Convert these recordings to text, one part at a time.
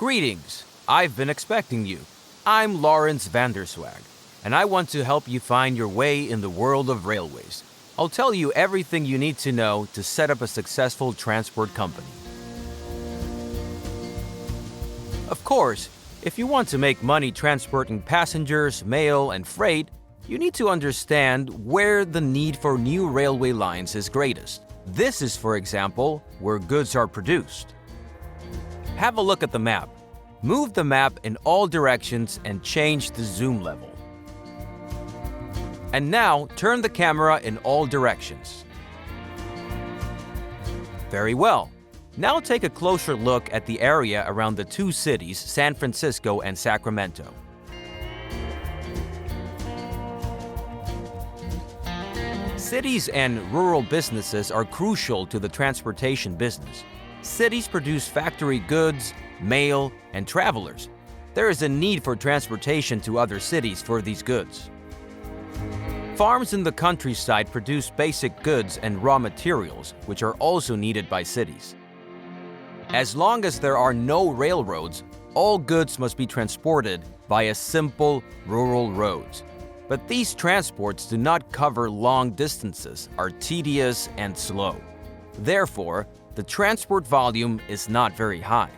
Greetings! I've been expecting you. I'm Lawrence Vanderswag, and I want to help you find your way in the world of railways. I'll tell you everything you need to know to set up a successful transport company. Of course, if you want to make money transporting passengers, mail, and freight, you need to understand where the need for new railway lines is greatest. This is, for example, where goods are produced. Have a look at the map. Move the map in all directions and change the zoom level. And now, turn the camera in all directions. Very well. Now take a closer look at the area around the two cities, San Francisco and Sacramento. Cities and rural businesses are crucial to the transportation business. Cities produce factory goods, mail, and travelers. There is a need for transportation to other cities for these goods. Farms in the countryside produce basic goods and raw materials, which are also needed by cities. As long as there are no railroads, all goods must be transported via simple rural roads. But these transports do not cover long distances, are tedious and slow. Therefore, the transport volume is not very high.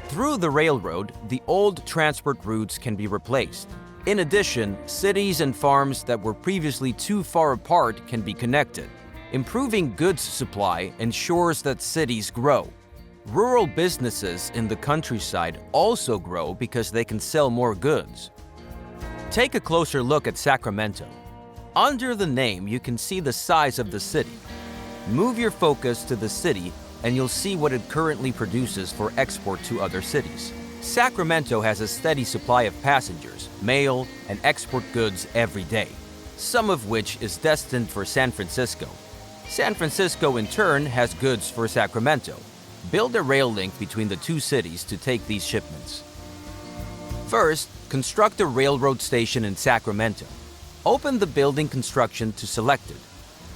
Through the railroad, the old transport routes can be replaced. In addition, cities and farms that were previously too far apart can be connected. Improving goods supply ensures that cities grow. Rural businesses in the countryside also grow because they can sell more goods. Take a closer look at Sacramento. Under the name, you can see the size of the city. Move your focus to the city and you'll see what it currently produces for export to other cities. Sacramento has a steady supply of passengers, mail, and export goods every day, some of which is destined for San Francisco. San Francisco, in turn, has goods for Sacramento. Build a rail link between the two cities to take these shipments. First, construct a railroad station in Sacramento. Open the building construction to Selected.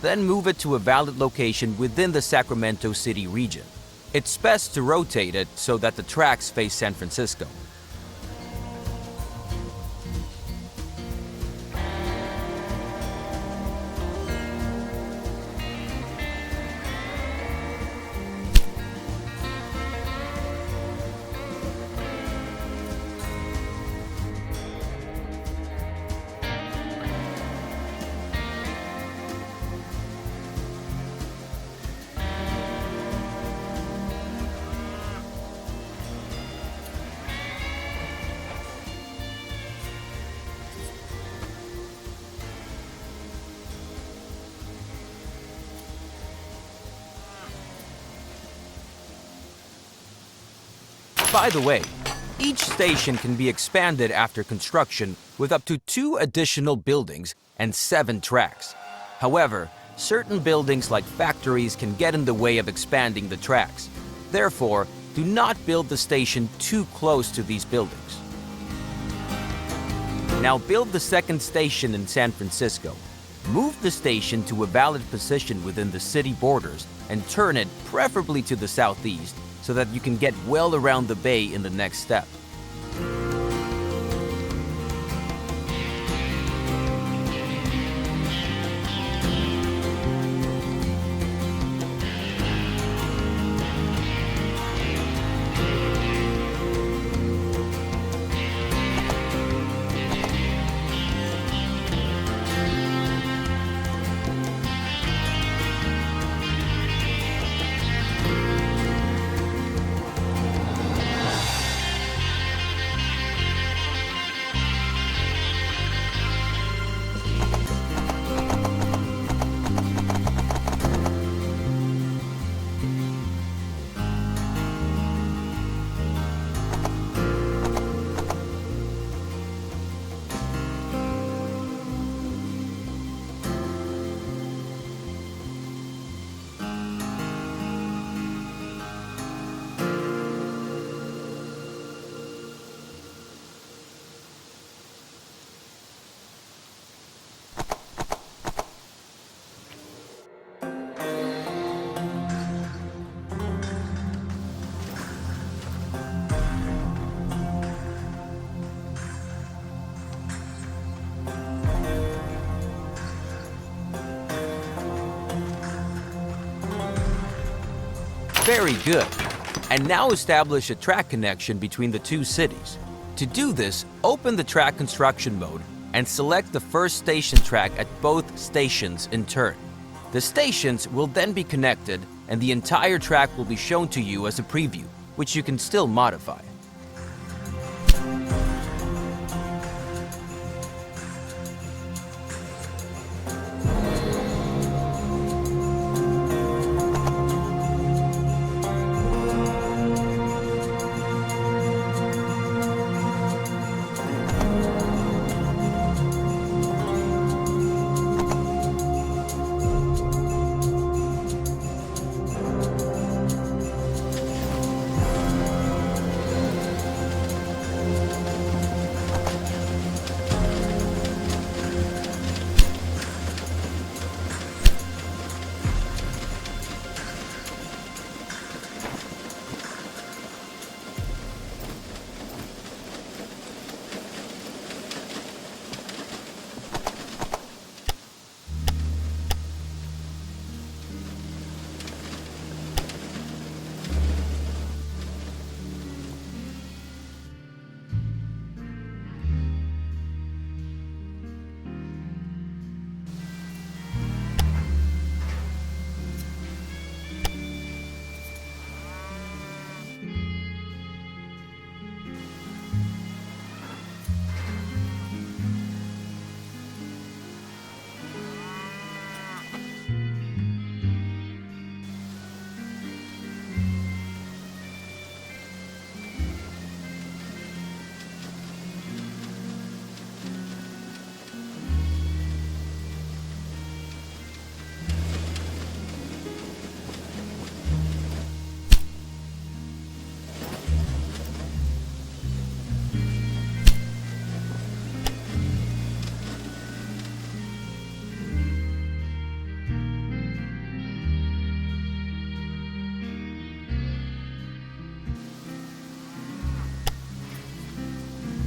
Then move it to a valid location within the Sacramento City region. It's best to rotate it so that the tracks face San Francisco. By the way, each station can be expanded after construction with up to 2 additional buildings and 7 tracks. However, certain buildings like factories can get in the way of expanding the tracks. Therefore, do not build the station too close to these buildings. Now build the second station in San Francisco. Move the station to a valid position within the city borders and turn it preferably to the southeast, so that you can get well around the bay in the next step. Very good. And now establish a track connection between the two cities. To do this, open the track construction mode and select the first station track at both stations in turn. The stations will then be connected and the entire track will be shown to you as a preview, which you can still modify.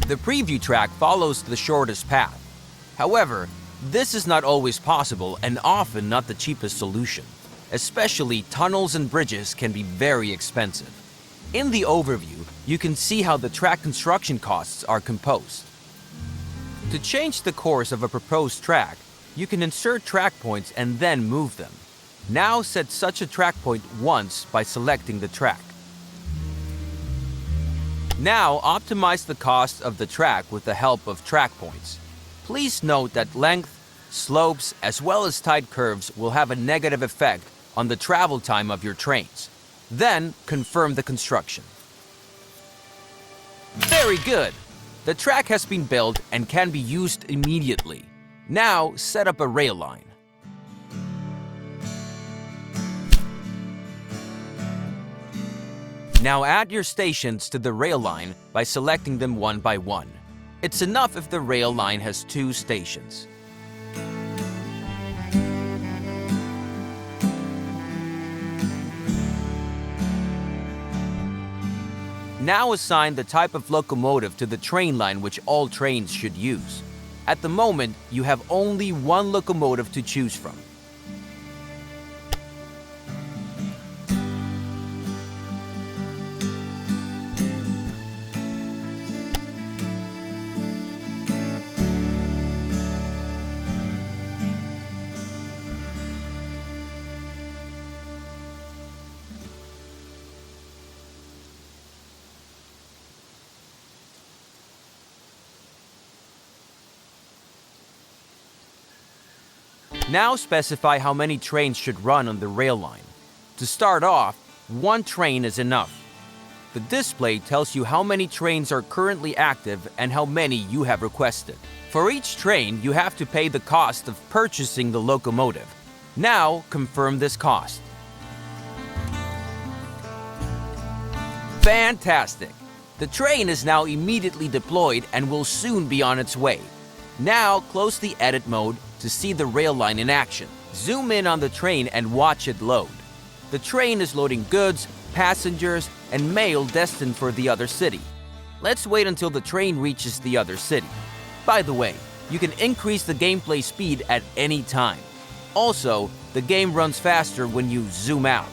The preview track follows the shortest path. However, this is not always possible and often not the cheapest solution. Especially tunnels and bridges can be very expensive. In the overview, you can see how the track construction costs are composed. To change the course of a proposed track, you can insert track points and then move them. Now set such a track point once by selecting the track. Now optimize the cost of the track with the help of track points. Please note that length, slopes, as well as tight curves will have a negative effect on the travel time of your trains. Then confirm the construction. Very good! The track has been built and can be used immediately. Now set up a rail line. Now add your stations to the rail line by selecting them one by one. It's enough if the rail line has 2 stations. Now assign the type of locomotive to the train line which all trains should use. At the moment, you have only one locomotive to choose from. Now specify how many trains should run on the rail line. To start off, 1 train is enough. The display tells you how many trains are currently active and how many you have requested. For each train, you have to pay the cost of purchasing the locomotive. Now confirm this cost. Fantastic! The train is now immediately deployed and will soon be on its way. Now close the edit mode to see the rail line in action. Zoom in on the train and watch it load. The train is loading goods, passengers, and mail destined for the other city. Let's wait until the train reaches the other city. By the way, you can increase the gameplay speed at any time. Also, the game runs faster when you zoom out.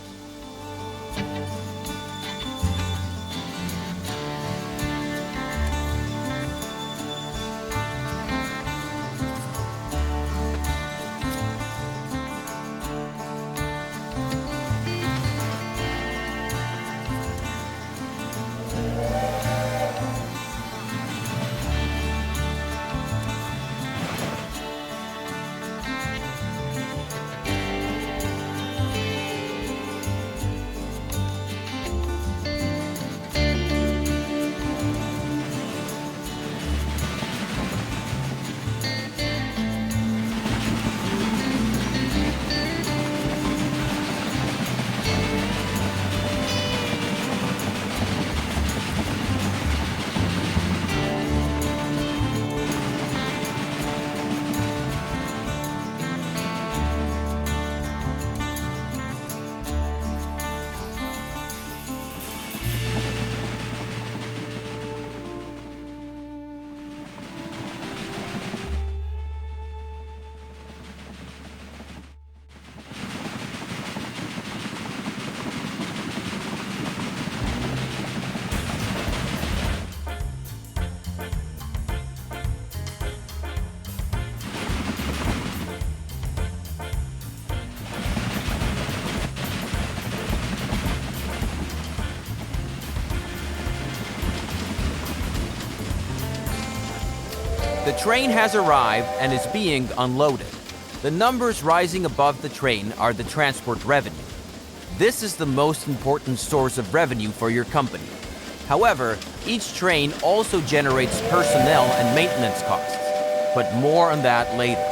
The train has arrived and is being unloaded. The numbers rising above the train are the transport revenue. This is the most important source of revenue for your company. However, each train also generates personnel and maintenance costs, but more on that later.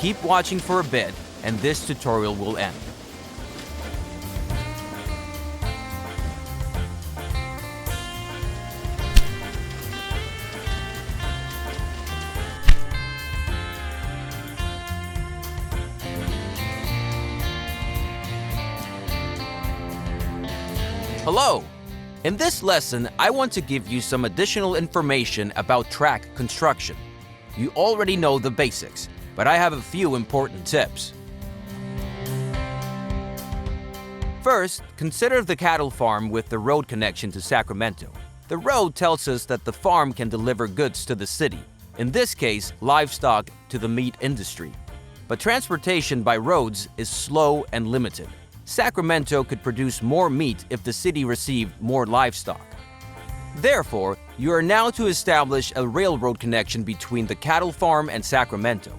Keep watching for a bit, and this tutorial will end. Hello! In this lesson, I want to give you some additional information about track construction. You already know the basics, but I have a few important tips. First, consider the cattle farm with the road connection to Sacramento. The road tells us that the farm can deliver goods to the city, in this case, livestock to the meat industry. But transportation by roads is slow and limited. Sacramento could produce more meat if the city received more livestock. Therefore, you are now to establish a railroad connection between the cattle farm and Sacramento.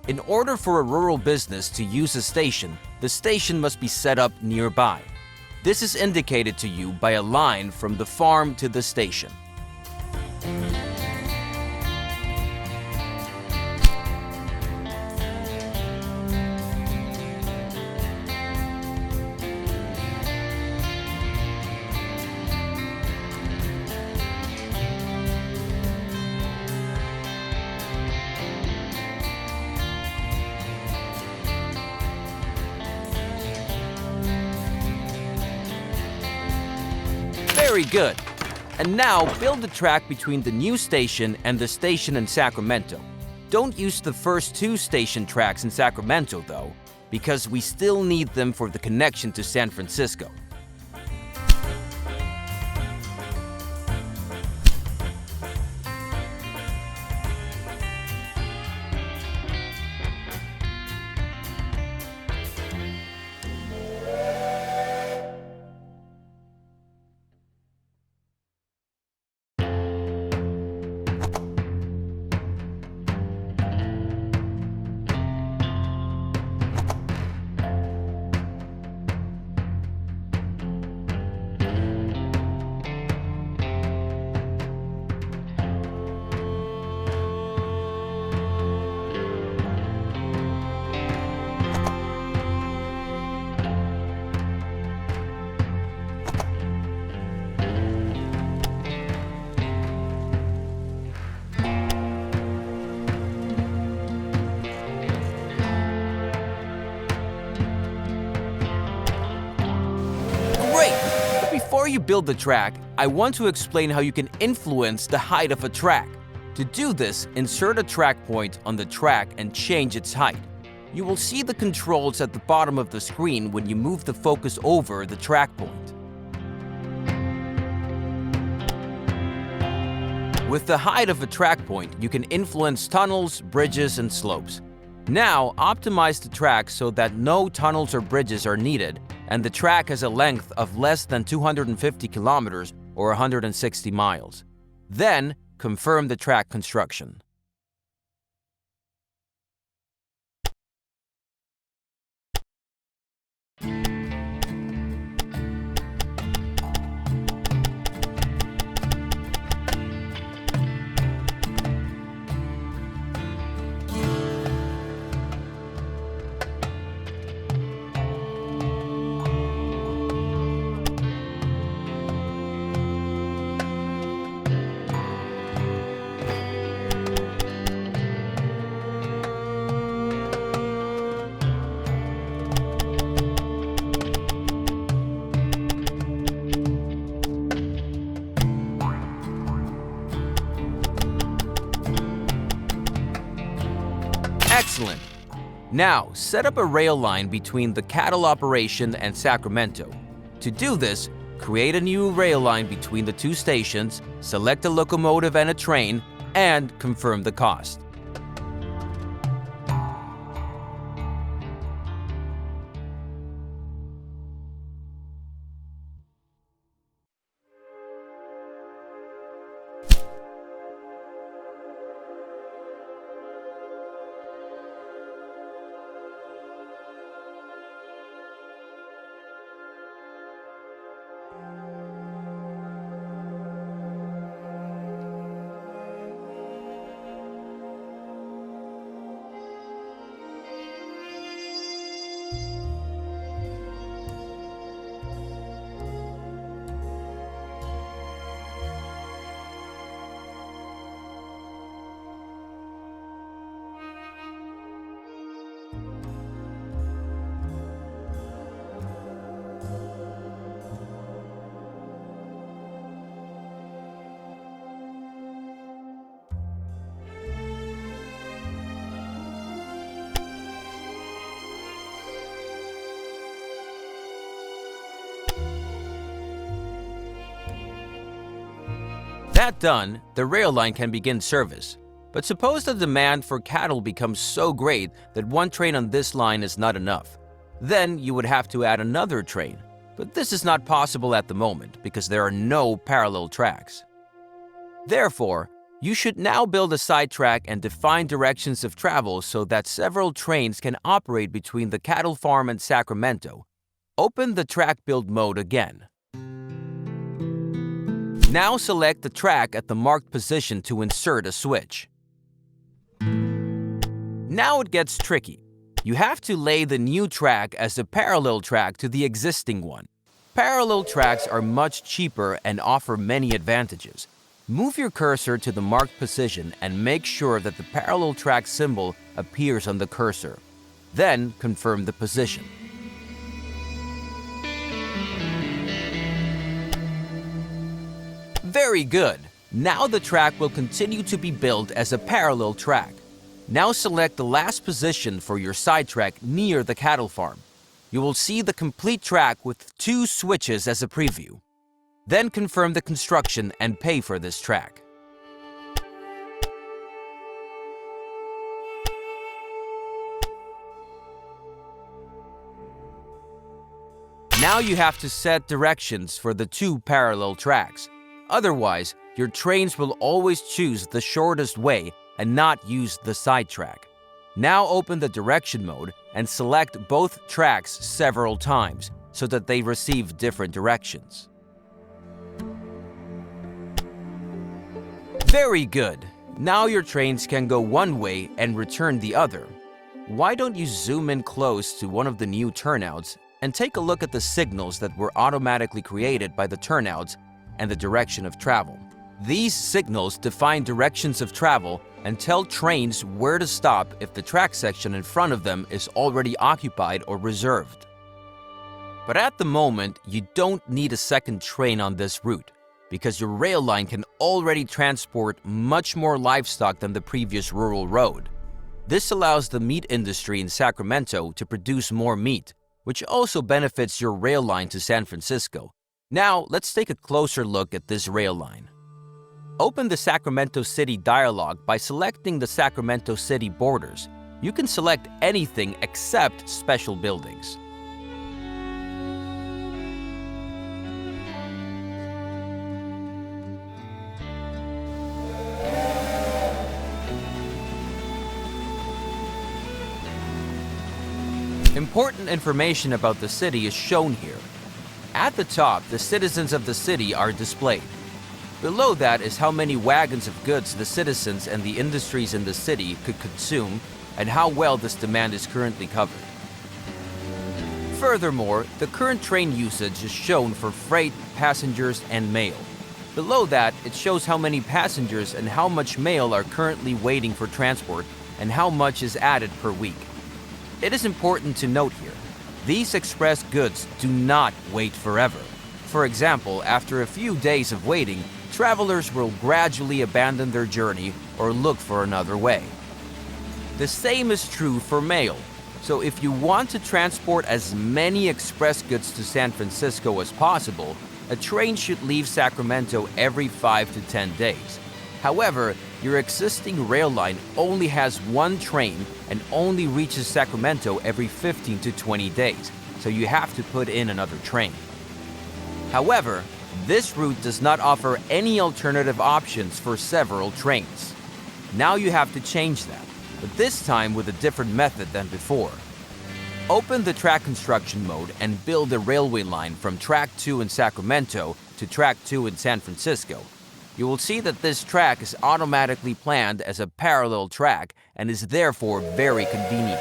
In order for a rural business to use a station, the station must be set up nearby. This is indicated to you by a line from the farm to the station. Very good. And now build the track between the new station and the station in Sacramento. Don't use the first two station tracks in Sacramento though, because we still need them for the connection to San Francisco. Before you build the track, I want to explain how you can influence the height of a track. To do this, insert a track point on the track and change its height. You will see the controls at the bottom of the screen when you move the focus over the track point. With the height of a track point, you can influence tunnels, bridges, and slopes. Now, optimize the track so that no tunnels or bridges are needed, and the track has a length of less than 250 kilometers or 160 miles. Then, confirm the track construction. Excellent! Now, set up a rail line between the cattle operation and Sacramento. To do this, create a new rail line between the two stations, select a locomotive and a train, and confirm the cost. that done, the rail line can begin service. But suppose the demand for cattle becomes so great that one train on this line is not enough. Then you would have to add another train. But this is not possible at the moment because there are no parallel tracks. Therefore, you should now build a sidetrack and define directions of travel so that several trains can operate between the cattle farm and Sacramento. Open the track build mode again. Now select the track at the marked position to insert a switch. Now it gets tricky. You have to lay the new track as a parallel track to the existing one. Parallel tracks are much cheaper and offer many advantages. Move your cursor to the marked position and make sure that the parallel track symbol appears on the cursor. Then confirm the position. Very good! Now the track will continue to be built as a parallel track. Now select the last position for your sidetrack near the cattle farm. You will see the complete track with 2 switches as a preview. Then confirm the construction and pay for this track. Now you have to set directions for the 2 parallel tracks. Otherwise, your trains will always choose the shortest way and not use the sidetrack. Now open the direction mode and select both tracks several times so that they receive different directions. Very good! Now your trains can go one way and return the other. Why don't you zoom in close to one of the new turnouts and take a look at the signals that were automatically created by the turnouts and the direction of travel. These signals define directions of travel and tell trains where to stop if the track section in front of them is already occupied or reserved. But at the moment, you don't need a second train on this route because your rail line can already transport much more livestock than the previous rural road. This allows the meat industry in Sacramento to produce more meat, which also benefits your rail line to San Francisco. Now, let's take a closer look at this rail line. Open the Sacramento City dialog by selecting the Sacramento City borders. You can select anything except special buildings. Important information about the city is shown here. At the top, the citizens of the city are displayed. Below that is how many wagons of goods the citizens and the industries in the city could consume and how well this demand is currently covered. Furthermore, the current train usage is shown for freight, passengers, and mail. Below that, it shows how many passengers and how much mail are currently waiting for transport and how much is added per week. It is important to note here, these express goods do not wait forever. For example, after a few days of waiting, travelers will gradually abandon their journey or look for another way. The same is true for mail. So if you want to transport as many express goods to San Francisco as possible, a train should leave Sacramento every 5 to 10 days. However, your existing rail line only has one train and only reaches Sacramento every 15 to 20 days, so you have to put in another train. However, this route does not offer any alternative options for several trains. Now you have to change that, but this time with a different method than before. Open the track construction mode and build a railway line from Track 2 in Sacramento to Track 2 in San Francisco. You will see that this track is automatically planned as a parallel track and is therefore very convenient.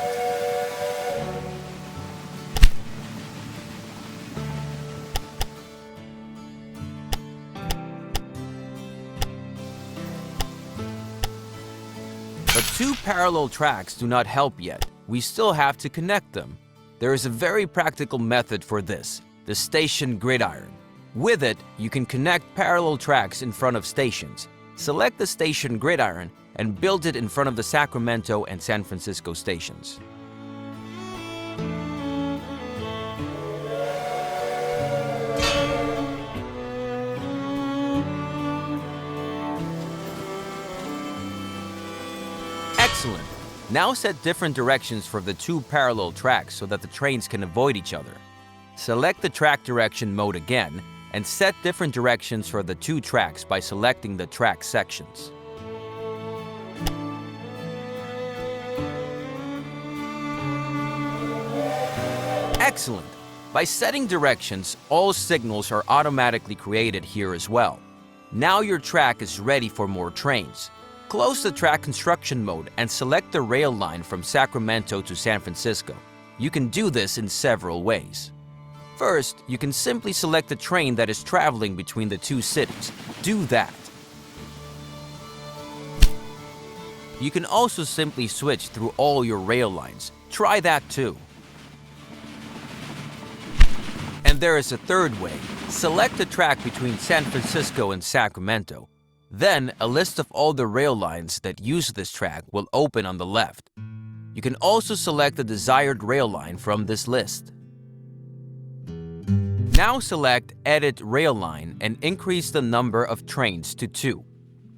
But 2 parallel tracks do not help yet. We still have to connect them. There is a very practical method for this, the station gridiron. With it, you can connect parallel tracks in front of stations. Select the station gridiron and build it in front of the Sacramento and San Francisco stations. Excellent! Now set different directions for the two parallel tracks so that the trains can avoid each other. Select the track direction mode again and set different directions for the two tracks by selecting the track sections. Excellent! By setting directions, all signals are automatically created here as well. Now your track is ready for more trains. Close the track construction mode and select the rail line from Sacramento to San Francisco. You can do this in several ways. First, you can simply select the train that is traveling between the two cities. Do that. You can also simply switch through all your rail lines. Try that too. And there is a third way. Select the track between San Francisco and Sacramento. Then, a list of all the rail lines that use this track will open on the left. You can also select the desired rail line from this list. Now select Edit Rail Line and increase the number of trains to 2.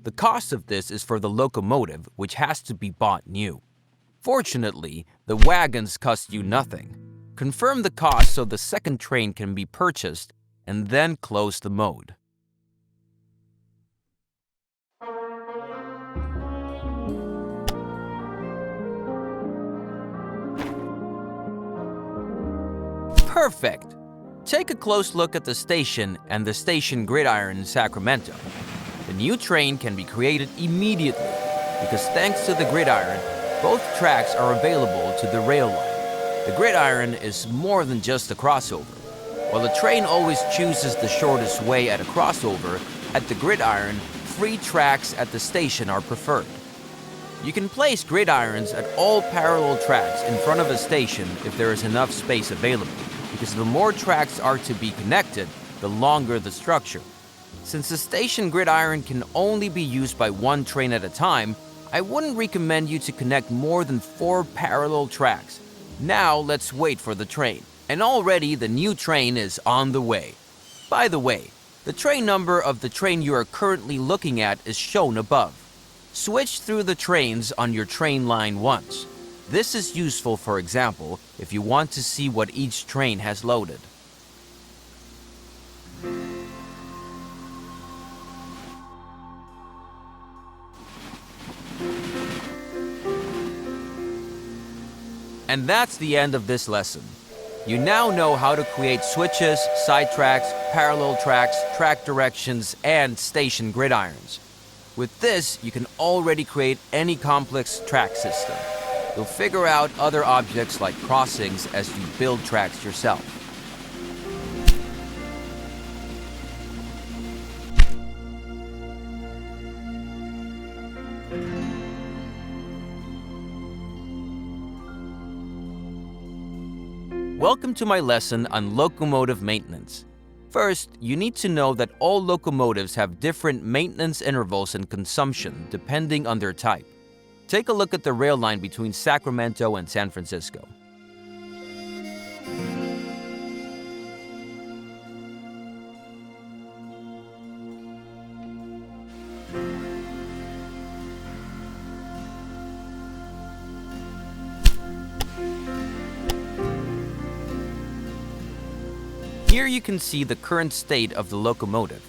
The cost of this is for the locomotive, which has to be bought new. Fortunately, the wagons cost you nothing. Confirm the cost so the second train can be purchased, and then close the mode. Perfect! Take a close look at the station and the station gridiron in Sacramento. The new train can be created immediately because thanks to the gridiron, both tracks are available to the rail line. The gridiron is more than just a crossover. While the train always chooses the shortest way at a crossover, at the gridiron, 3 tracks at the station are preferred. You can place gridirons at all parallel tracks in front of a station if there is enough space available, because the more tracks are to be connected, the longer the structure. Since the station gridiron can only be used by one train at a time, I wouldn't recommend you to connect more than 4 parallel tracks. Now let's wait for the train. And already the new train is on the way. By the way, the train number of the train you are currently looking at is shown above. Switch through the trains on your train line once. This is useful, for example, if you want to see what each train has loaded. And that's the end of this lesson. You now know how to create switches, side tracks, parallel tracks, track directions, and station gridirons. With this, you can already create any complex track system. You'll figure out other objects like crossings as you build tracks yourself. Welcome to my lesson on locomotive maintenance. First, you need to know that all locomotives have different maintenance intervals and consumption depending on their type. Take a look at the rail line between Sacramento and San Francisco. Here you can see the current state of the locomotive.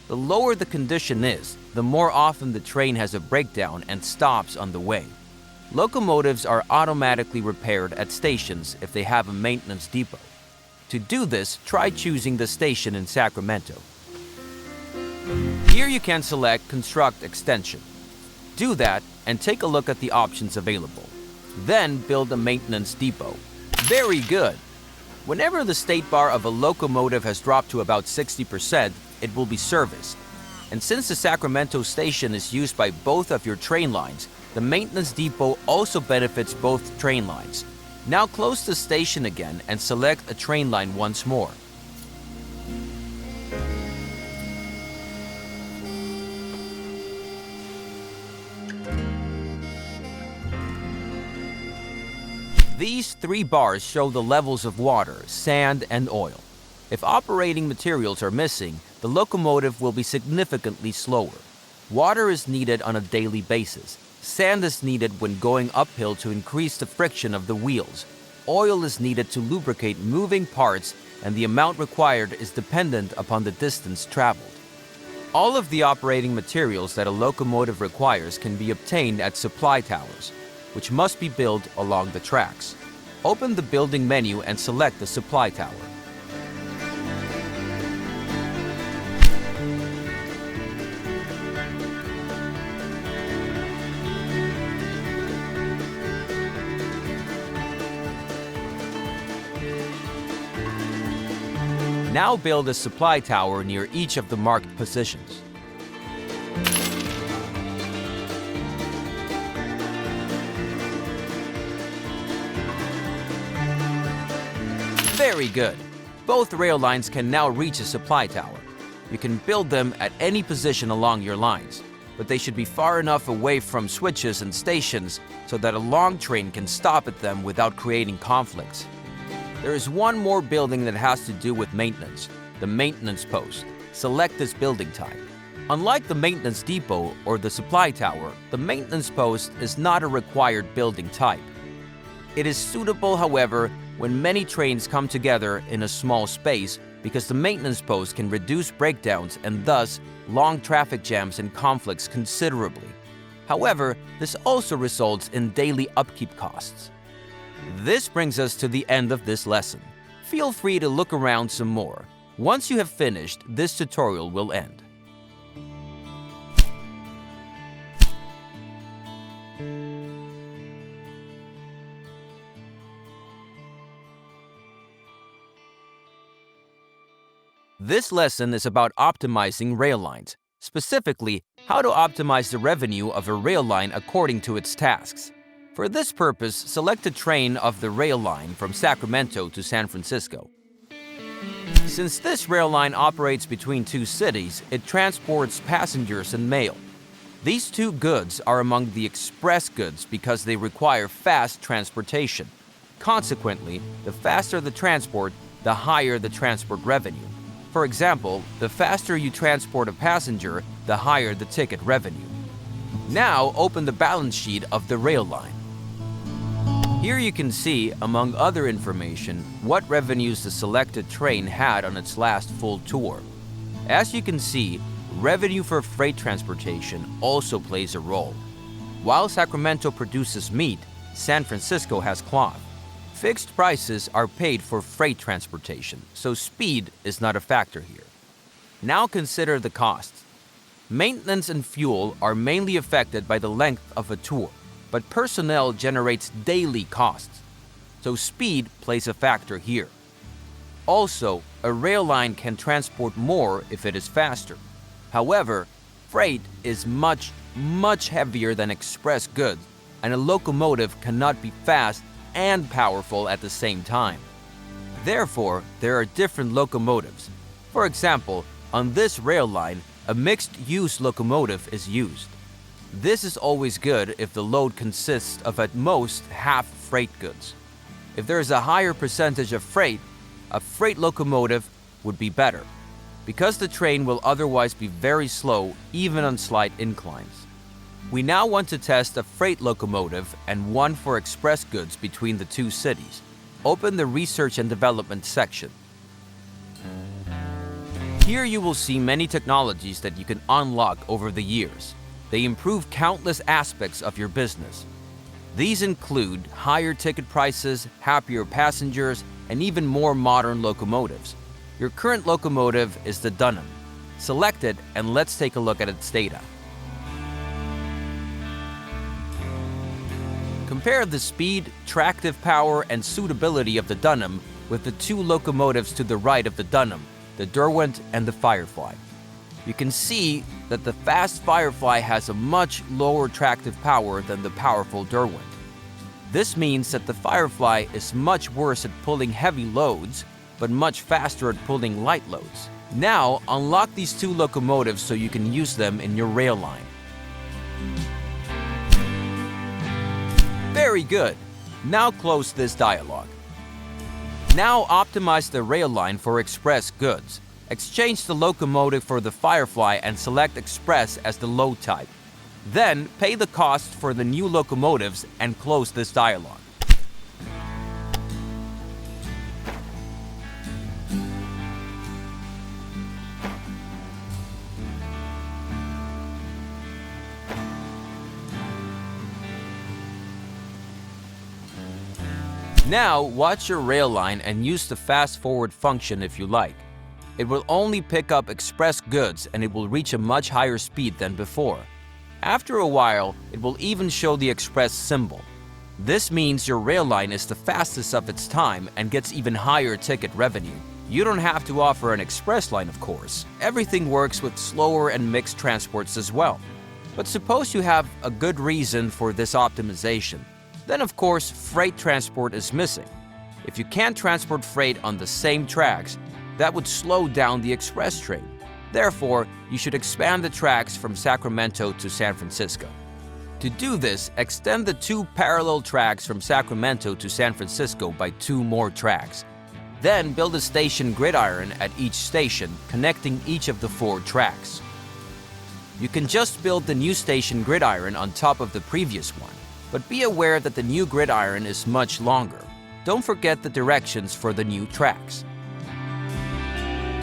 The lower the condition is, the more often the train has a breakdown and stops on the way. Locomotives are automatically repaired at stations if they have a maintenance depot. To do this, try choosing the station in Sacramento. Here you can select Construct Extension. Do that and take a look at the options available. Then build a maintenance depot. Very good! Whenever the state bar of a locomotive has dropped to about 60%, it will be serviced. And since the Sacramento station is used by both of your train lines, the maintenance depot also benefits both train lines. Now close the station again and select a train line once more. These 3 bars show the levels of water, sand, and oil. If operating materials are missing, the locomotive will be significantly slower. Water is needed on a daily basis. Sand is needed when going uphill to increase the friction of the wheels. Oil is needed to lubricate moving parts, and the amount required is dependent upon the distance traveled. All of the operating materials that a locomotive requires can be obtained at supply towers, which must be built along the tracks. Open the building menu and select the supply tower. Now build a supply tower near each of the marked positions. Very good. Both rail lines can now reach a supply tower. You can build them at any position along your lines, but they should be far enough away from switches and stations so that a long train can stop at them without creating conflicts. There is one more building that has to do with maintenance, the maintenance post. Select this building type. Unlike the maintenance depot or the supply tower, the maintenance post is not a required building type. It is suitable, however, when many trains come together in a small space because the maintenance post can reduce breakdowns and thus long traffic jams and conflicts considerably. However, this also results in daily upkeep costs. This brings us to the end of this lesson. Feel free to look around some more. Once you have finished, this tutorial will end. This lesson is about optimizing rail lines, specifically how to optimize the revenue of a rail line according to its tasks. For this purpose, select a train of the rail line from Sacramento to San Francisco. Since this rail line operates between two cities, it transports passengers and mail. These two goods are among the express goods because they require fast transportation. Consequently, the faster the transport, the higher the transport revenue. For example, the faster you transport a passenger, the higher the ticket revenue. Now open the balance sheet of the rail line. Here you can see, among other information, what revenues the selected train had on its last full tour. As you can see, revenue for freight transportation also plays a role. While Sacramento produces meat, San Francisco has cloth. Fixed prices are paid for freight transportation, so speed is not a factor here. Now consider the costs. Maintenance and fuel are mainly affected by the length of a tour, but personnel generates daily costs, so speed plays a factor here. Also, a rail line can transport more if it is faster. However, freight is much heavier than express goods, and a locomotive cannot be fast and powerful at the same time. Therefore, there are different locomotives. For example, on this rail line, a mixed-use locomotive is used. This is always good if the load consists of at most half freight goods. If there is a higher percentage of freight, a freight locomotive would be better, because the train will otherwise be very slow even on slight inclines. We now want to test a freight locomotive and one for express goods between the two cities. Open the Research and Development section. Here you will see many technologies that you can unlock over the years. They improve countless aspects of your business. These include higher ticket prices, happier passengers, and even more modern locomotives. Your current locomotive is the Dunham. Select it and let's take a look at its data. Compare the speed, tractive power, and suitability of the Dunham with the two locomotives to the right of the Dunham, the Derwent and the Firefly. You can see that the fast Firefly has a much lower tractive power than the powerful Derwent. This means that the Firefly is much worse at pulling heavy loads, but much faster at pulling light loads. Now, unlock these two locomotives so you can use them in your rail line. Very good. Now close this dialog. Now optimize the rail line for express goods. Exchange the locomotive for the Firefly and select Express as the load type. Then pay the cost for the new locomotives and close this dialogue. Now, watch your rail line and use the fast forward function if you like. It will only pick up express goods and it will reach a much higher speed than before. After a while, it will even show the express symbol. This means your rail line is the fastest of its time and gets even higher ticket revenue. You don't have to offer an express line, of course. Everything works with slower and mixed transports as well. But suppose you have a good reason for this optimization. Then, of course, freight transport is missing. If you can't transport freight on the same tracks, that would slow down the express train. Therefore, you should expand the tracks from Sacramento to San Francisco. To do this, extend the 2 parallel tracks from Sacramento to San Francisco by 2 more tracks. Then build a station gridiron at each station, connecting each of the 4 tracks. You can just build the new station gridiron on top of the previous one, but be aware that the new gridiron is much longer. Don't forget the directions for the new tracks.